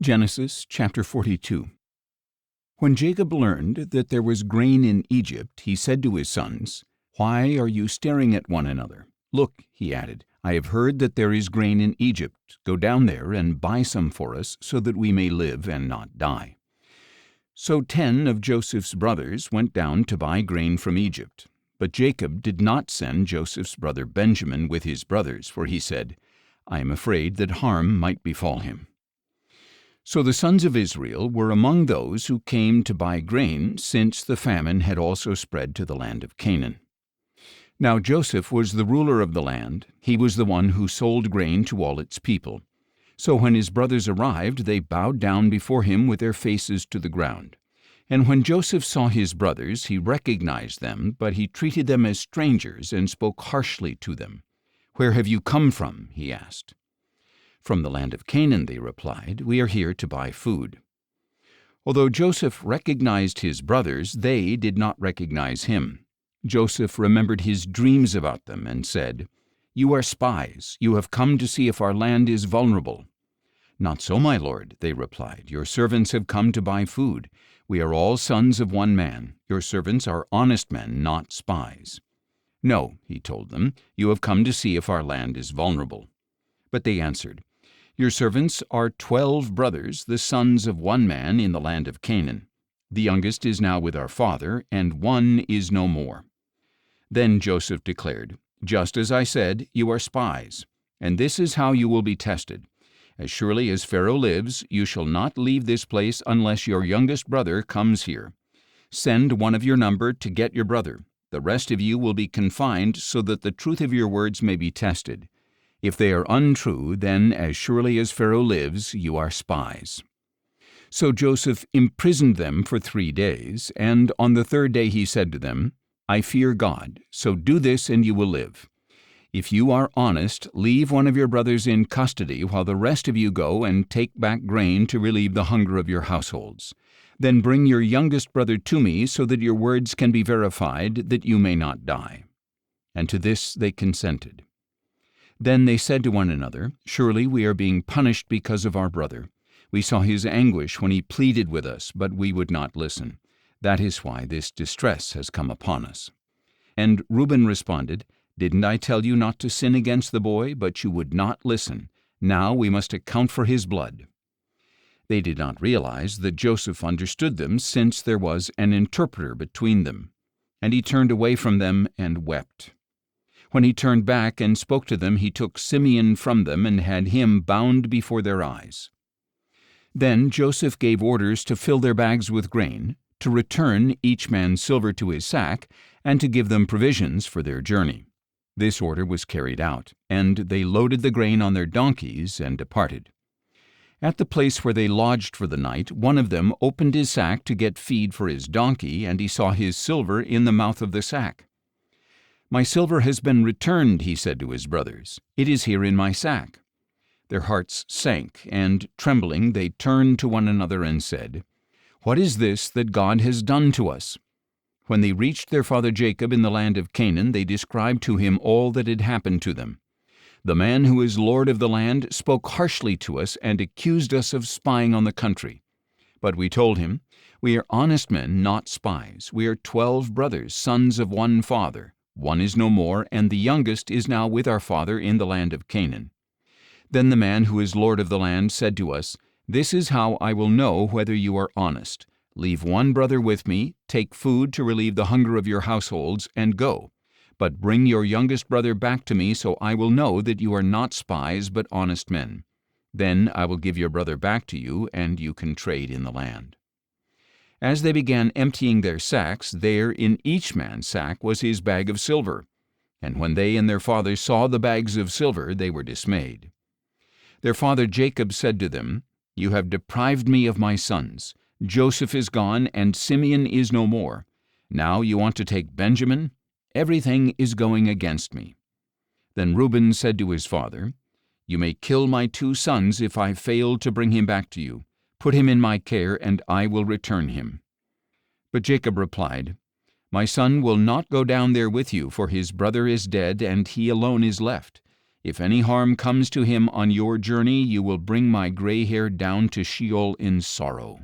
Genesis chapter 42. When Jacob learned that there was grain in Egypt, he said to his sons, "Why are you staring at one another? Look," he added, "I have heard that there is grain in Egypt. Go down there and buy some for us, so that we may live and not die." So 10 of Joseph's brothers went down to buy grain from Egypt. But Jacob did not send Joseph's brother Benjamin with his brothers, for he said, "I am afraid that harm might befall him." So the sons of Israel were among those who came to buy grain, since the famine had also spread to the land of Canaan. Now Joseph was the ruler of the land. He was the one who sold grain to all its people. So when his brothers arrived, they bowed down before him with their faces to the ground. And when Joseph saw his brothers, he recognized them, but he treated them as strangers and spoke harshly to them. "Where have you come from?" he asked. "From the land of Canaan," they replied. "We are here to buy food." Although Joseph recognized his brothers, they did not recognize him. Joseph remembered his dreams about them and said, "You are spies. You have come to see if our land is vulnerable." "Not so, my lord," they replied. "Your servants have come to buy food. We are all sons of one man. Your servants are honest men, not spies." "No," he told them, "you have come to see if our land is vulnerable." But they answered, "Your servants are 12 brothers, the sons of one man in the land of Canaan. The youngest is now with our father, and one is no more." Then Joseph declared, "Just as I said, you are spies, and this is how you will be tested. As surely as Pharaoh lives, you shall not leave this place unless your youngest brother comes here. Send one of your number to get your brother. The rest of you will be confined so that the truth of your words may be tested. If they are untrue, then as surely as Pharaoh lives, you are spies." So Joseph imprisoned them for 3 days, and on the 3rd day he said to them, "I fear God, so do this and you will live. If you are honest, leave one of your brothers in custody while the rest of you go and take back grain to relieve the hunger of your households. Then bring your youngest brother to me so that your words can be verified, that you may not die." And to this they consented. Then they said to one another, "Surely we are being punished because of our brother. We saw his anguish when he pleaded with us, but we would not listen. That is why this distress has come upon us." And Reuben responded, "Didn't I tell you not to sin against the boy? But you would not listen. Now we must account for his blood." They did not realize that Joseph understood them, since there was an interpreter between them. And he turned away from them and wept. When he turned back and spoke to them, he took Simeon from them and had him bound before their eyes. Then Joseph gave orders to fill their bags with grain, to return each man silver to his sack, and to give them provisions for their journey. This order was carried out, and they loaded the grain on their donkeys and departed. At the place where they lodged for the night, one of them opened his sack to get feed for his donkey, and he saw his silver in the mouth of the sack. "My silver has been returned," he said to his brothers. "It is here in my sack." Their hearts sank, and trembling they turned to one another and said, "What is this that God has done to us?" When they reached their father Jacob in the land of Canaan, they described to him all that had happened to them. "The man who is lord of the land spoke harshly to us and accused us of spying on the country. But we told him, 'We are honest men, not spies. We are 12 brothers, sons of one father. One is no more, and the youngest is now with our father in the land of Canaan.' Then the man who is lord of the land said to us, 'This is how I will know whether you are honest. Leave one brother with me, take food to relieve the hunger of your households, and go. But bring your youngest brother back to me, so I will know that you are not spies but honest men. Then I will give your brother back to you, and you can trade in the land.' As they began emptying their sacks, there in each man's sack was his bag of silver. And when they and their father saw the bags of silver, they were dismayed. Their father Jacob said to them, 'You have deprived me of my sons. Joseph is gone, and Simeon is no more. Now you want to take Benjamin? Everything is going against me.' Then Reuben said to his father, 'You may kill my 2 sons if I fail to bring him back to you. Put him in my care, and I will return him.' But Jacob replied, 'My son will not go down there with you, for his brother is dead, and he alone is left. If any harm comes to him on your journey, you will bring my gray hair down to Sheol in sorrow.